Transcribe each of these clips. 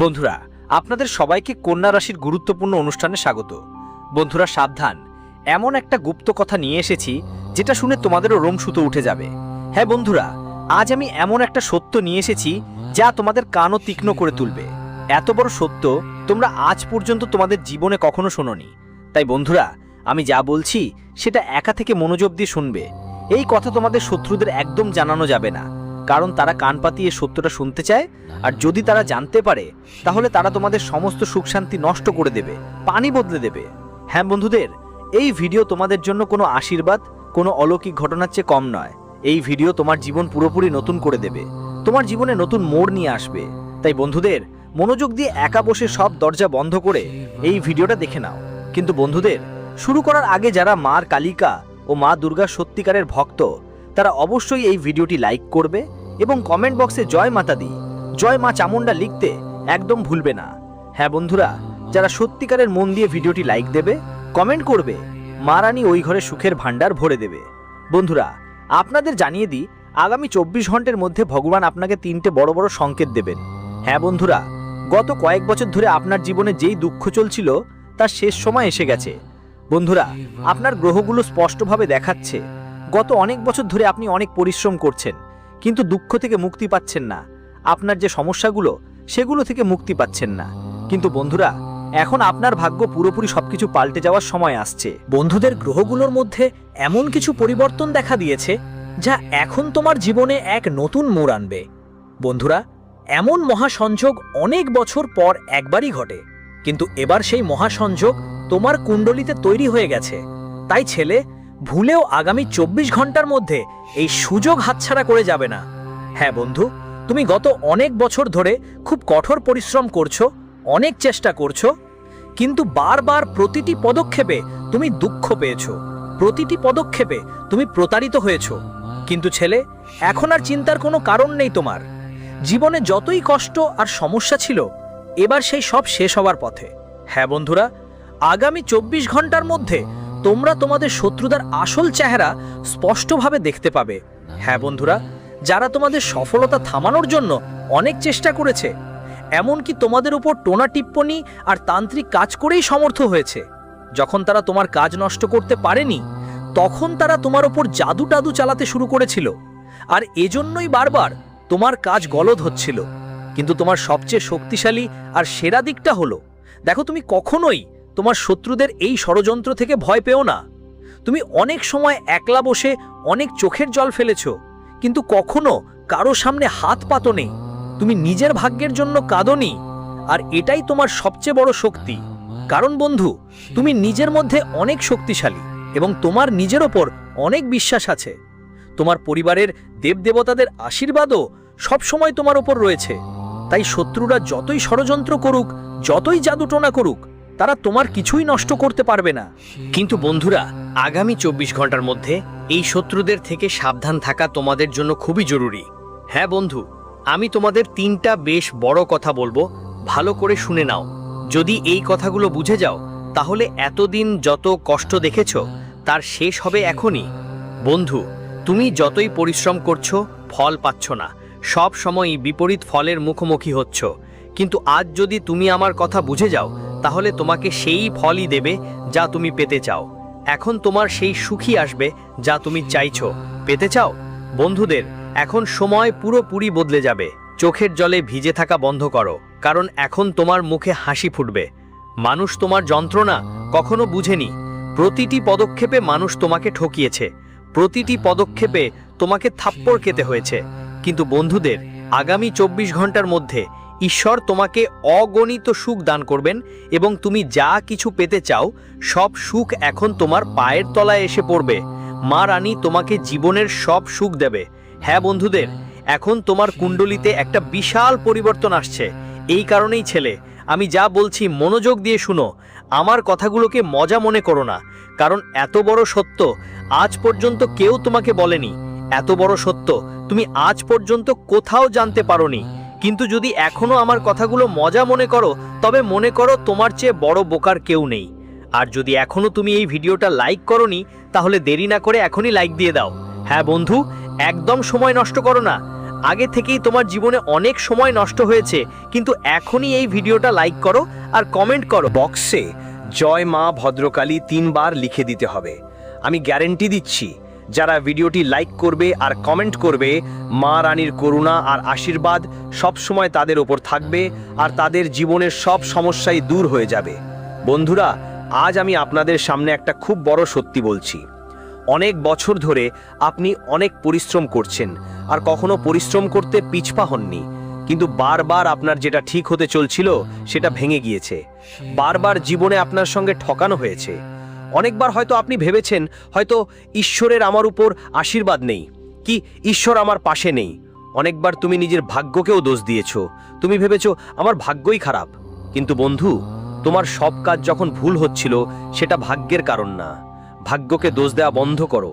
বন্ধুরা, আপনাদের সবাইকে কন্যা রাশির গুরুত্বপূর্ণ অনুষ্ঠানে স্বাগত। বন্ধুরা সাবধান, এমন একটা গুপ্ত কথা নিয়ে এসেছি যেটা শুনে তোমাদেরও রোমসুতো উঠে যাবে। হ্যাঁ বন্ধুরা, আজ আমি এমন একটা সত্য নিয়ে এসেছি যা তোমাদের কানও তীক্ষ্ণ করে তুলবে। এত বড় সত্য তোমরা আজ পর্যন্ত তোমাদের জীবনে কখনো শোনোনি। তাই বন্ধুরা, আমি যা বলছি সেটা একা থেকে মনোযোগ দিয়ে শুনবে। এই কথা তোমাদের শত্রুদের একদম জানানো যাবে না, কারণ তারা কান পাতিয়ে সত্যটা শুনতে চায়। আর যদি তারা জানতে পারে তাহলে তারা তোমাদের সমস্ত সুখ শান্তি নষ্ট করে দেবে, পানি বদলে দেবে। হ্যাঁ বন্ধুদের, এই ভিডিও তোমাদের জন্য কোনো আশীর্বাদ, কোনো অলৌকিক ঘটনার চেয়ে কম নয়। এই ভিডিও তোমার জীবন পুরোপুরি নতুন করে দেবে, তোমার জীবনে নতুন মোড় নিয়ে আসবে। তাই বন্ধুদের, মনোযোগ দিয়ে একা বসে সব দরজা বন্ধ করে এই ভিডিওটা দেখে নাও। কিন্তু বন্ধুদের, শুরু করার আগে যারা মার কালিকা ও মা দুর্গার সত্যিকারের ভক্ত তারা অবশ্যই এই ভিডিওটি লাইক করবে এবং কমেন্ট বক্সে জয় মাতা দি, জয় মা চামুন্ডা লিখতে একদম ভুলবে না। হ্যাঁ বন্ধুরা, যারা সত্যিকারের মন দিয়ে ভিডিওটি লাইক দেবে, কমেন্ট করবে, মা রানী ওই ঘরে সুখের ভান্ডার ভরে দেবে। বন্ধুরা, আপনাদের জানিয়ে দিই, আগামী 24 ঘন্টার মধ্যে ভগবান আপনাকে 3টে বড় বড় সংকেত দেবেন। হ্যাঁ বন্ধুরা, গত কয়েক বছর ধরে আপনার জীবনে যেই দুঃখ চলছিল তার শেষ সময় এসে গেছে। বন্ধুরা, আপনার গ্রহগুলো স্পষ্টভাবে দেখাচ্ছে গত অনেক বছর ধরে আপনি অনেক পরিশ্রম করছেন, কিন্তু দুঃখ থেকে মুক্তি পাচ্ছেন না। আপনার যে সমস্যাগুলো সেগুলো থেকে মুক্তি পাচ্ছেন না। কিন্তু বন্ধুরা, এখন আপনার ভাগ্য পুরোপুরি সবকিছু পাল্টে যাওয়ার সময় আসছে। বন্ধুদের, গ্রহগুলোর মধ্যে এমন কিছু পরিবর্তন দেখা দিয়েছে যা এখন তোমার জীবনে এক নতুন মোড় আনবে। বন্ধুরা, এমন মহাসংযোগ অনেক বছর পর একবারই ঘটে, কিন্তু এবার সেই মহাসংযোগ তোমার কুণ্ডলিতে তৈরি হয়ে গেছে। তাই ছেলে, ভুলেও আগামী 24 ঘন্টার মধ্যে এই সুযোগ হাতছাড়া করে যাবে না। হ্যাঁ বন্ধু, তুমি গত অনেক বছর ধরে খুব কঠোর পরিশ্রম করছো, অনেক চেষ্টা করছো, কিন্তু বারবার প্রতিটি পদক্ষেপে তুমি দুঃখ পেয়েছো, প্রতিটি পদক্ষেপে তুমি প্রতারিত হয়েছো। কিন্তু ছেলে, এখন আর চিন্তার কোনো কারণ নেই। তোমার জীবনে যতই কষ্ট আর সমস্যা ছিল, এবার সেই সব শেষ হওয়ার পথে। হ্যাঁ বন্ধুরা, আগামী 24 ঘন্টার মধ্যে তোমরা তোমাদের শত্রুদের আসল চেহারা স্পষ্টভাবে দেখতে পাবে। হ্যাঁ বন্ধুরা, যারা তোমাদের সফলতা থামানোর জন্য অনেক চেষ্টা করেছে, এমনকি তোমাদের উপর টোনা টিপ্পনি আর তান্ত্রিক কাজ করেই সমর্থ হয়েছে, যখন তারা তোমার কাজ নষ্ট করতে পারেনি তখন তারা তোমার উপর জাদু টাদু চালাতে শুরু করেছিল। আর এজন্যই বারবার তোমার কাজ গলদ হচ্ছিল। কিন্তু তোমার সবচেয়ে শক্তিশালী আর সেরা দিকটা হলো, দেখো, তুমি কখনোই তোমার শত্রুদের এই ষড়যন্ত্র থেকে ভয় পেও না। তুমি অনেক সময় একলা বসে অনেক চোখের জল ফেলেছো, কিন্তু কখনো কারো সামনে হাত পাতো নেই। তুমি নিজের ভাগ্যের জন্য কাঁদোনি, আর এটাই তোমার সবচেয়ে বড় শক্তি। কারণ বন্ধু, তুমি নিজের মধ্যে অনেক শক্তিশালী এবং তোমার নিজের ওপর অনেক বিশ্বাস আছে। তোমার পরিবারের দেবদেবতাদের আশীর্বাদও সবসময় তোমার ওপর রয়েছে। তাই শত্রুরা যতই ষড়যন্ত্র করুক, যতই জাদুটোনা করুক, তারা তোমার কিছুই নষ্ট করতে পারবে না। কিন্তু বন্ধুরা, আগামী 24 ঘন্টার মধ্যে এই শত্রুদের থেকে সাবধান থাকা তোমাদের জন্য খুবই জরুরি। হ্যাঁ বন্ধু, আমি তোমাদের 3টা বেশ বড় কথা বলবো, ভালো করে শুনে নাও। যদি এই কথাগুলো বুঝে যাও তাহলে এতদিন যত কষ্ট দেখেছো তার শেষ হবে এখনই। বন্ধু, তুমি যতই পরিশ্রম করছো ফল পাচ্ছ না, সব সময়ই বিপরীত ফলের মুখোমুখি হচ্ছ। কিন্তু আজ যদি তুমি আমার কথা বুঝে যাও তাহলে তোমাকে সেই ফলই দেবে যা তুমি পেতে চাও। এখন তোমার সেই সুখী আসবে যা তুমি চাইছো, পেতে চাও। বন্ধুদের, এখন সময় পুরোপুরি বদলে যাবে। চোখের জলে ভিজে থাকা বন্ধ করো, কারণ এখন তোমার মুখে হাসি ফুটবে। মানুষ তোমার যন্ত্রণা কখনো বুঝেনি। প্রতিটি পদক্ষেপে মানুষ তোমাকে ঠকিয়েছে, প্রতিটি পদক্ষেপে তোমাকে থাপ্পড় খেতে হয়েছে। কিন্তু বন্ধুদের, আগামী 24 ঘন্টার মধ্যে ঈশ্বর তোমাকে অগণিত সুখ দান করবেন এবং তুমি যা কিছু পেতে চাও সব সুখ এখন তোমার পায়ের তলায় এসে পড়বে। মা রানী তোমাকে জীবনের সব সুখ দেবে। হ্যাঁ বন্ধুদের, এখন তোমার কুণ্ডলিতে একটা বিশাল পরিবর্তন আসছে। এই কারণেই ছেলে, আমি যা বলছি মনোযোগ দিয়ে শুনো। আমার কথাগুলোকে মজা মনে করো না, কারণ এত বড় সত্য আজ পর্যন্ত কেউ তোমাকে বলেনি। এত বড় সত্য তুমি আজ পর্যন্ত কোথাও জানতে পারোনি। কিন্তু যদি এখনো আমার কথাগুলো মজা মনে করো, তবে মনে করো তোমার চেয়ে বড় বোকার কেউ নেই। আর যদি এখনো তুমি এই ভিডিওটা লাইক করোনি, তাহলে দেরি না করে এখনই লাইক দিয়ে দাও। হ্যাঁ বন্ধু, একদম সময় নষ্ট করো না। আগে থেকেই তোমার জীবনে অনেক সময় নষ্ট হয়েছে, কিন্তু এখনই এই ভিডিওটা লাইক করো আর কমেন্ট করো। বক্সে জয় মা ভদ্রকালী 3 বার লিখে দিতে হবে। আমি গ্যারেন্টি দিচ্ছি, যারা ভিডিওটি লাইক করবে আর কমেন্ট করবে, মা রানীর করুণা আর আশীর্বাদ সব সময় তাদের ওপর থাকবে আর তাদের জীবনের সব সমস্যাই দূর হয়ে যাবে। বন্ধুরা, আজ আমি আপনাদের সামনে একটা খুব বড় সত্যি বলছি। অনেক বছর ধরে আপনি অনেক পরিশ্রম করছেন আর কখনো পরিশ্রম করতে পিছপা হননি, কিন্তু বারবার আপনার যেটা ঠিক হতে চলছিল সেটা ভেঙে গিয়েছে। বারবার জীবনে আপনার সঙ্গে ঠকানো হয়েছে। অনেকবার হয়তো আপনি ভেবেছেন হয়তো ঈশ্বরের আমার উপর আশীর্বাদ নেই, কি ঈশ্বর আমার পাশে নেই। অনেকবার তুমি নিজের ভাগ্যকেও দোষ দিয়েছো। তুমি ভেবেছো আমার ভাগ্যই খারাপ। কিন্তু বন্ধু, তোমার সব কাজ যখন ভুল হচ্ছিল সেটা ভাগ্যের কারণ না। ভাগ্যকে দোষ দেওয়া বন্ধ করো।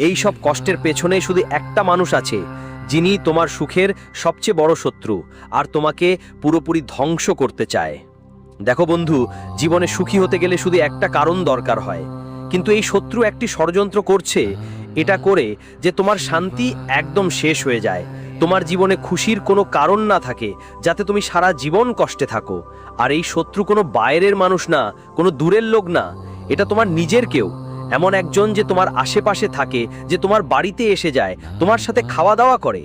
এই সব কষ্টের পেছনে শুধু একটা মানুষ আছে, যিনি তোমার সুখের সবচেয়ে বড় শত্রু আর তোমাকে পুরোপুরি ধ্বংস করতে চায়। দেখো বন্ধু, জীবনে সুখী হতে গেলে শুধু একটা কারণ দরকার হয়, কিন্তু এই শত্রু একটি ষড়যন্ত্র করছে এটা করে যে তোমার শান্তি একদম শেষ হয়ে যায়, তোমার জীবনে খুশির কোনো কারণ না থাকে, যাতে তুমি সারা জীবন কষ্টে থাকো। আর এই শত্রু কোনো বাইরের মানুষ না, কোনো দূরের লোক না, এটা তোমার নিজের কেউ, এমন একজন যে তোমার আশেপাশে থাকে, যে তোমার বাড়িতে এসে যায়, তোমার সাথে খাওয়া দাওয়া করে।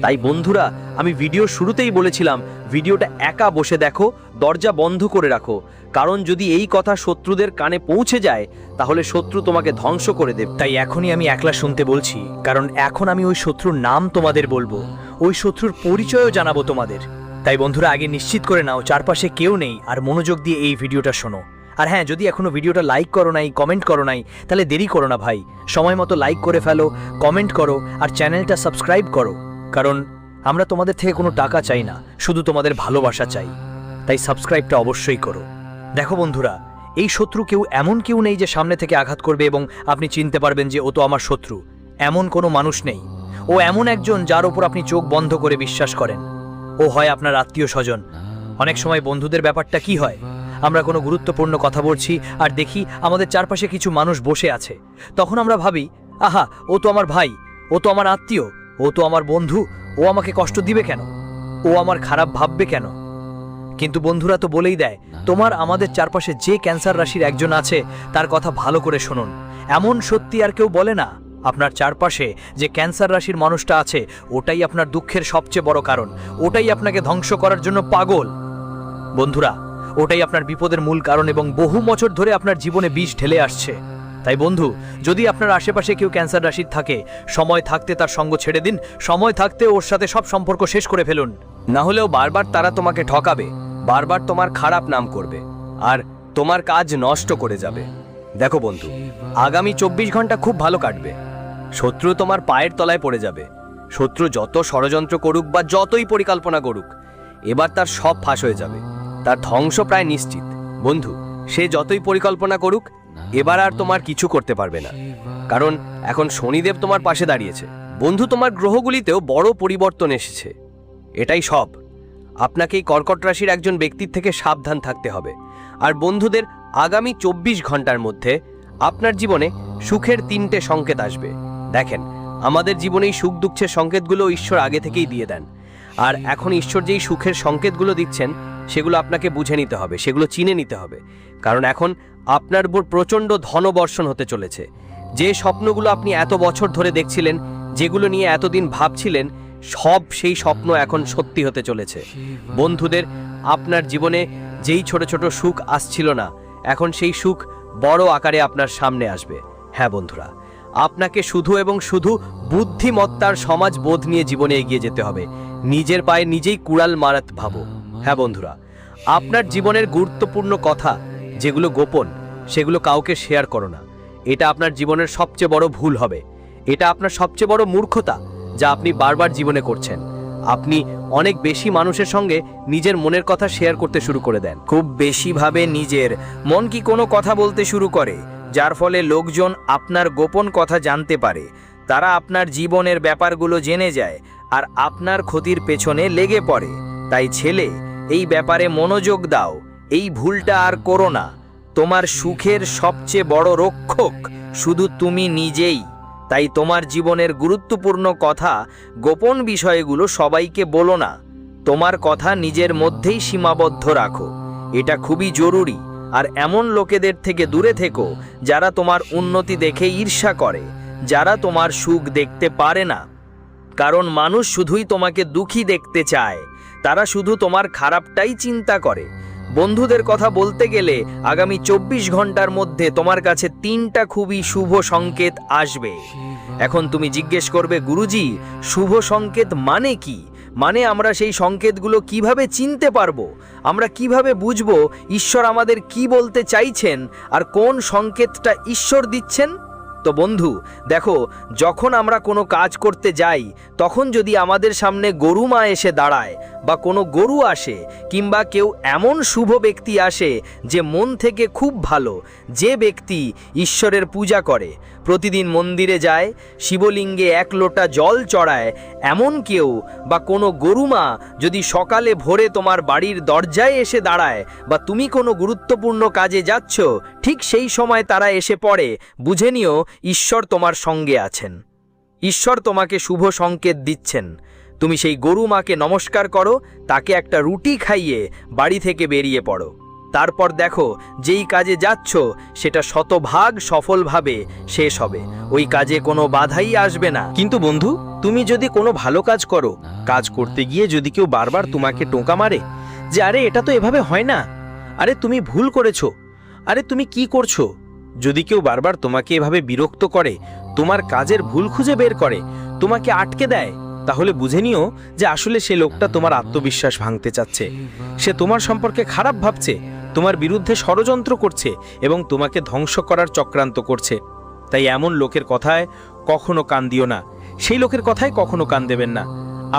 তাই বন্ধুরা, আমি ভিডিও শুরুতেই বলেছিলাম ভিডিওটা একা বসে দেখো, দরজা বন্ধ করে রাখো, কারণ যদি এই কথা শত্রুদের কানে পৌঁছে যায় তাহলে শত্রু তোমাকে ধ্বংস করে দেবে। তাই এখনই আমি একলা শুনতে বলছি, কারণ এখন আমি ওই শত্রুর নাম তোমাদের বলবো, ওই শত্রুর পরিচয়ও জানাবো তোমাদের। তাই বন্ধুরা, আগে নিশ্চিত করে নাও চারপাশে কেউ নেই আর মনোযোগ দিয়ে এই ভিডিওটা শোনো। আর হ্যাঁ, যদি এখনো ভিডিওটা লাইক করো নাই, কমেন্ট করো নাই, তাহলে দেরি করো না ভাই, সময় মতো লাইক করে ফেলো, কমেন্ট করো আর চ্যানেলটা সাবস্ক্রাইব করো, কারণ আমরা তোমাদের থেকে কোনো টাকা চাই না, শুধু তোমাদের ভালোবাসা চাই। তাই সাবস্ক্রাইবটা অবশ্যই করো। দেখো বন্ধুরা, এই শত্রু এমন কেউ নেই যে সামনে থেকে আঘাত করবে এবং আপনি চিনতে পারবেন যে ও তো আমার শত্রু। এমন কোনো মানুষ নেই। ও এমন একজন যার উপর আপনি চোখ বন্ধ করে বিশ্বাস করেন। ও হয় আপনার আত্মীয় স্বজন। অনেক সময় বন্ধুদের ব্যাপারটা কি হয়, আমরা কোনো গুরুত্বপূর্ণ কথা বলছি আর দেখি আমাদের চারপাশে কিছু মানুষ বসে আছে, তখন আমরা ভাবি, আহা, ও তো আমার ভাই, ও তো আমার আত্মীয়, ও তো আমার বন্ধু, ও আমাকে কষ্ট দিবে কেন, ও আমার খারাপ ভাববে কেন? কিন্তু বন্ধুরা তো বলেই দেয়, তোমার আমাদের চারপাশে যে ক্যান্সার রাশির একজন আছে তার কথা ভালো করে শুনুন। এমন সত্যি আর কেউ বলে না। আপনার চারপাশে যে ক্যান্সার রাশির মানুষটা আছে, ওটাই আপনার দুঃখের সবচেয়ে বড় কারণ। ওটাই আপনাকে ধ্বংস করার জন্য পাগল। বন্ধুরা, ওটাই আপনার বিপদের মূল কারণ এবং বহু বছর ধরে আপনার জীবনে বিষ ঢেলে আসছে। তাই বন্ধু, যদি আপনার আশেপাশে কেউ ক্যান্সার রাশির থাকে, সময় থাকতে তার সঙ্গ ছেড়ে দিন, সময় থাকতে ওর সাথে সব সম্পর্ক শেষ করে ফেলুন। না হলেও বারবার তারা তোমাকে ঠকাবে, বারবার তোমার খারাপ নাম করবে আর তোমার কাজ নষ্ট করে যাবে। দেখো বন্ধু, আগামী 24 ঘন্টা খুব ভালো কাটবে। শত্রু তোমার পায়ের তলায় পড়ে যাবে। শত্রু যত ষড়যন্ত্র করুক বা যতই পরিকল্পনা করুক, এবার তার সব ফাঁস হয়ে যাবে। তার ধ্বংস প্রায় নিশ্চিত। বন্ধু, সে যতই পরিকল্পনা করুক, এবার আর তোমার কিছু করতে পারবে না, কারণ এখন শনিদেব তোমার পাশে দাঁড়িয়েছে। বন্ধু, তোমার গ্রহগুলিতেও বড় পরিবর্তন এসেছে। এটাই সব। আপনাকে এই কর্কট রাশির একজন ব্যক্তির থেকে সাবধান থাকতে হবে। আর বন্ধুদের, আগামী 24 ঘন্টার মধ্যে আপনার জীবনে সুখের 3টে সংকেত আসবে। দেখেন, আমাদের জীবনে এই সুখ দুঃখের সংকেতগুলো ঈশ্বর আগে থেকেই দিয়ে দেন। আর এখন ঈশ্বর যেই সুখের সংকেতগুলো দিচ্ছেন সেগুলো আপনাকে বুঝে নিতে হবে, সেগুলো চিনে নিতে হবে, কারণ এখন আপনার উপর প্রচণ্ড ধনবর্ষণ হতে চলেছে। যে স্বপ্নগুলো আপনি এত বছর ধরে দেখছিলেন, যেগুলো নিয়ে এতদিন ভাবছিলেন, সব সেই স্বপ্ন এখন সত্যি হতে চলেছে। বন্ধুদের, আপনার জীবনে যেই ছোট ছোট সুখ আসছিল না, এখন সেই সুখ বড় আকারে আপনার সামনে আসবে। হ্যাঁ বন্ধুরা, আপনাকে শুধু এবং শুধু বুদ্ধিমত্তার সমাজবোধ নিয়ে জীবনে এগিয়ে যেতে হবে। নিজের পায়ে নিজেই কুড়াল মারাত ভাবো। হ্যাঁ বন্ধুরা, আপনার জীবনের গুরুত্বপূর্ণ কথা যেগুলো গোপন, সেগুলো কাউকে শেয়ার করো না। এটা আপনার জীবনের সবচেয়ে বড় ভুল হবে। এটা আপনার সবচেয়ে বড় মূর্খতা যা আপনি বারবার জীবনে করছেন। আপনি অনেক বেশি মানুষের সঙ্গে নিজের মনের কথা শেয়ার করতে শুরু করে দেন। খুব বেশিভাবে নিজের মন কি কোনো কথা বলতে শুরু করে, যার ফলে লোকজন আপনার গোপন কথা জানতে পারে। তারা আপনার জীবনের ব্যাপারগুলো জেনে যায় আর আপনার ক্ষতির পেছনে লেগে পড়ে। তাই ছেলে, এই ব্যাপারে মনোযোগ দাও। এই ভুলটা আর করো না। তোমার সুখের সবচেয়ে বড় রক্ষক শুধু তুমি নিজেই। তাই তোমার জীবনের গুরুত্বপূর্ণ কথা, গোপন বিষয়গুলো সবাইকে বলো না। তোমার কথা নিজের মধ্যেই সীমাবদ্ধ রাখো। এটা খুবই জরুরি। আর এমন লোকেদের থেকে দূরে থেকো যারা তোমার উন্নতি দেখে ঈর্ষা করে, যারা তোমার সুখ দেখতে পারে না। কারণ মানুষ শুধুই তোমাকে দুঃখী দেখতে চায়, তারা শুধু তোমার খারাপটাই চিন্তা করে। বন্ধুদের কথা বলতে গেলে আগামী 24 ঘন্টার মধ্যে তোমার কাছে 3টা খুবই শুভ সংকেত আসবে। এখন তুমি জিজ্ঞেস করবে, গুরুজি, শুভ সংকেত মানে কি? মানে আমরা সেই সংকেতগুলো কিভাবে চিনতে পারবো? আমরা কিভাবে বুঝবো ঈশ্বর আমাদের কি বলতে চাইছেন আর কোন সংকেতটা ঈশ্বর দিচ্ছেন? তো বন্ধু দেখো, যখন আমরা কোনো কাজ করতে যাই, তখন যদি আমাদের সামনে গরু মা এসে দাঁড়ায় বা কোনো গরু আসে কিংবা কেউ এমন শুভ ব্যক্তি আসে যে মন থেকে খুব ভালো, যে ব্যক্তি ঈশ্বরের পূজা করে, প্রতিদিন মন্দিরে যায়, শিবলিঙ্গে 1 লোটা জল চড়ায়, এমন কেউ বা কোনো গরুমা যদি সকালে ভোরে তোমার বাড়ির দরজায় এসে দাঁড়ায় বা তুমি কোনো গুরুত্বপূর্ণ কাজে যাচ্ছ, ঠিক সেই সময় তারা এসে পড়ে, বুঝে নিও ঈশ্বর তোমার সঙ্গে আছেন। ঈশ্বর তোমাকে শুভ সংকেত দিচ্ছেন। তুমি সেই গরু মাকে নমস্কার করো, তাকে একটা রুটি খাইয়ে বাড়ি থেকে বেরিয়ে পড়ো। তারপর দেখো, যেই কাজে যাচ্ছ সেটা শতভাগ সফলভাবে শেষ হবে। ওই কাজে কোনো বাধাই আসবে না। কিন্তু বন্ধু, তুমি যদি কোনো ভালো কাজ করো, কাজ করতে গিয়ে যদি কেউ বারবার তোমাকে টোকা মারে যে আরে এটা তো এভাবে হয় না, আরে তুমি ভুল করেছো, আরে তুমি কি করছো, যদি কেউ বারবার তোমাকে এভাবে বিরক্ত করে, তোমার কাজের ভুল খুঁজে বের করে, তোমাকে আটকে দেয়, তাহলে বুঝে নিও যে আসলে সে লোকটা তোমার আত্মবিশ্বাস ভাঙতে চাচ্ছে। সে তোমার সম্পর্কে খারাপ ভাবছে, তোমার বিরুদ্ধে ষড়যন্ত্র করছে এবং তোমাকে ধ্বংস করার চক্রান্ত করছে। তাই এমন লোকের কথায় কখনো কান দিও না, সেই লোকের কথায় কখনো কান দেবেন না।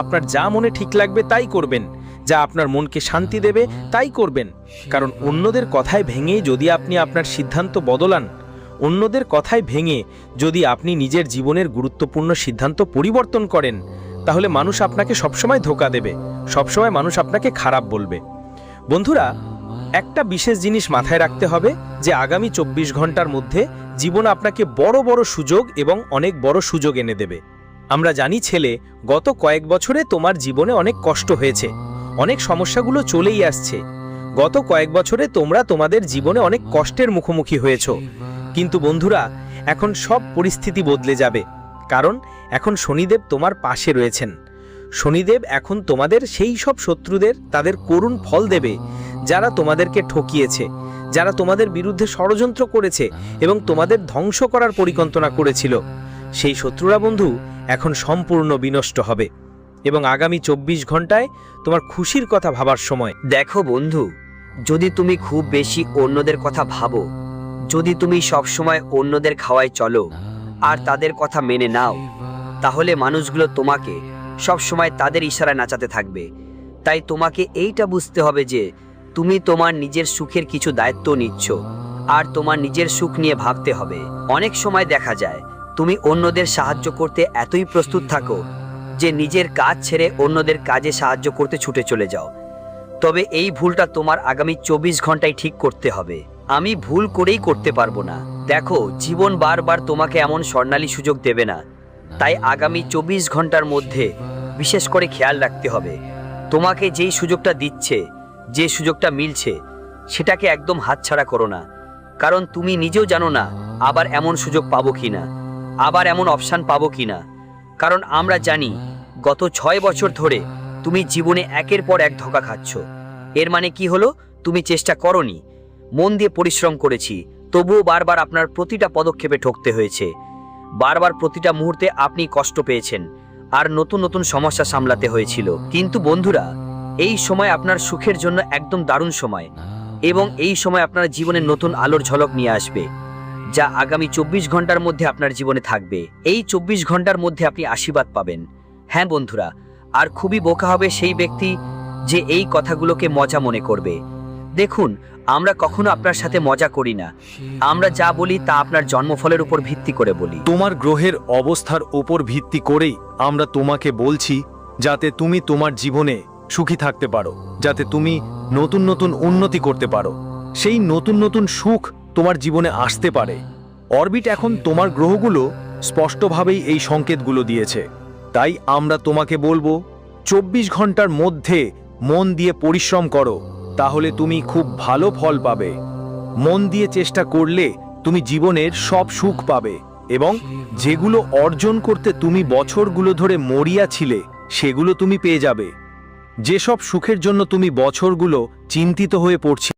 আপনার যা মনে ঠিক লাগবে তাই করবেন, যা আপনার মনকে শান্তি দেবে তাই করবেন। কারণ অন্যদের কথায় ভেঙে যদি আপনি আপনার সিদ্ধান্ত বদলান, অন্যদের কথায় ভেঙে যদি আপনি নিজের জীবনের গুরুত্বপূর্ণ সিদ্ধান্ত পরিবর্তন করেন, তাহলে মানুষ আপনাকে সবসময় ধোঁকা দেবে, সবসময় মানুষ আপনাকে খারাপ বলবে। বন্ধুরা, একটা বিশেষ জিনিস মাথায় রাখতে হবে যে আগামী 24 ঘন্টার মধ্যে জীবন আপনাকে বড় বড় সুযোগ এবং অনেক বড় সুযোগ এনে দেবে। আমরা জানি ছেলে, গত কয়েক বছরে তোমার জীবনে অনেক কষ্ট হয়েছে, অনেক সমস্যাগুলো চলেই আসছে। গত কয়েক বছরে তোমরা তোমাদের জীবনে অনেক কষ্টের মুখোমুখি হয়েছো। কিন্তু বন্ধুরা, এখন সব পরিস্থিতি বদলে যাবে, কারণ এখন শনিদেব তোমার পাশে রয়েছেন। শনিদেব এখন তোমাদের সেই সব শত্রুদের তাদের করুণ ফল দেবে, যারা তোমাদেরকে ঠকিয়েছে, যারা তোমাদের বিরুদ্ধে ষড়যন্ত্র করেছে এবং তোমাদের ধ্বংস করার পরিকল্পনা করেছিল। সেই শত্রুরা বন্ধু এখন সম্পূর্ণ বিনষ্ট হবে এবং আগামী 24 ঘন্টায় তোমার খুশির কথা ভাবার সময়। দেখো বন্ধু, যদি তুমি খুব বেশি অন্যদের কথা ভাবো, যদি তুমি সবসময় অন্যদের খাওয়ায় চলো আর তাদের কথা মেনে নাও, তাহলে মানুষগুলো তোমাকে সবসময় তাদের ইশারায় নাচাতে থাকবে। তাই তোমাকে এইটা বুঝতে হবে যে তুমি তোমার নিজের সুখের কিছু দায়িত্ব নিচ্ছ আর তোমার নিজের সুখ নিয়ে ভাবতে হবে। অনেক সময় দেখা যায় তুমি অন্যদের সাহায্য করতে এতই প্রস্তুত থাকো যে নিজের কাজ ছেড়ে অন্যদের কাজে সাহায্য করতে ছুটে চলে যাও। তবে এই ভুলটা তোমার আগামী 24 ঘন্টায় ঠিক করতে হবে। আমি ভুল করেই করতে পারবো না। দেখো, জীবন বারবার তোমাকে এমন স্বর্ণালী সুযোগ দেবে না। তাই আগামী 24 ঘন্টার মধ্যে বিশেষ করে খেয়াল রাখতে হবে, তোমাকে যেই সুযোগটা দিচ্ছে, যে সুযোগটা মিলছে, সেটাকে একদম হাতছাড়া করো না। কারণ তুমি নিজেও জানো না আবার এমন সুযোগ পাবো কিনা, আবার এমন অপশান পাবো কিনা। কারণ আমরা জানি গত 6 বছর ধরে তুমি জীবনে একের পর এক ধোঁকা খাচ্ছ। এর মানে কি হলো? তুমি চেষ্টা করনি, মন দিয়ে পরিশ্রম করেছি, তবুও বারবার আপনার প্রতিটা পদক্ষেপে ঠকতে হয়েছে। বারবার প্রতিটা মুহূর্তে আপনি কষ্ট পেয়েছেন আর নতুন নতুন সমস্যা সামলাতে হয়েছিল। কিন্তু বন্ধুরা, এই সময় আপনার সুখের জন্য একদম দারুণ সময় এবং এই সময় আপনার জীবনে নতুন আলোর ঝলক নিয়ে আসবে, যা আগামী 24 ঘন্টার মধ্যে আপনার জীবনে থাকবে। এই 24 ঘন্টার মধ্যে আপনি আশীর্বাদ পাবেন। হ্যাঁ বন্ধুরা, আর খুবই বোকা হবে সেই ব্যক্তি যে এই কথাগুলোকে মজা মনে করবে। দেখুন, আমরা কখনো আপনার সাথে মজা করি না। আমরা যা বলি তা আপনার জন্মফলের উপর ভিত্তি করে বলি। তোমার গ্রহের অবস্থার উপর ভিত্তি করেই আমরা তোমাকে বলছি, যাতে তুমি তোমার জীবনে সুখী থাকতে পারো, যাতে তুমি নতুন নতুন উন্নতি করতে পারো, সেই নতুন নতুন সুখ তোমার জীবনে আসতে পারে। অরবিট এখন তোমার গ্রহগুলো স্পষ্টভাবেই এই সংকেতগুলো দিয়েছে। তাই আমরা তোমাকে বলবো 24 ঘন্টার মধ্যে মন দিয়ে পরিশ্রম করো, তাহলে তুমি খুব ভালো ফল পাবে। মন দিয়ে চেষ্টা করলে তুমি জীবনের সব সুখ পাবে, এবং যেগুলো অর্জন করতে তুমি বছরগুলো ধরে মরিয়া ছিলে সেগুলো তুমি পেয়ে যাবে। যেসব সুখের জন্য তুমি বছরগুলো চিন্তিত হয়ে পড়ছিলে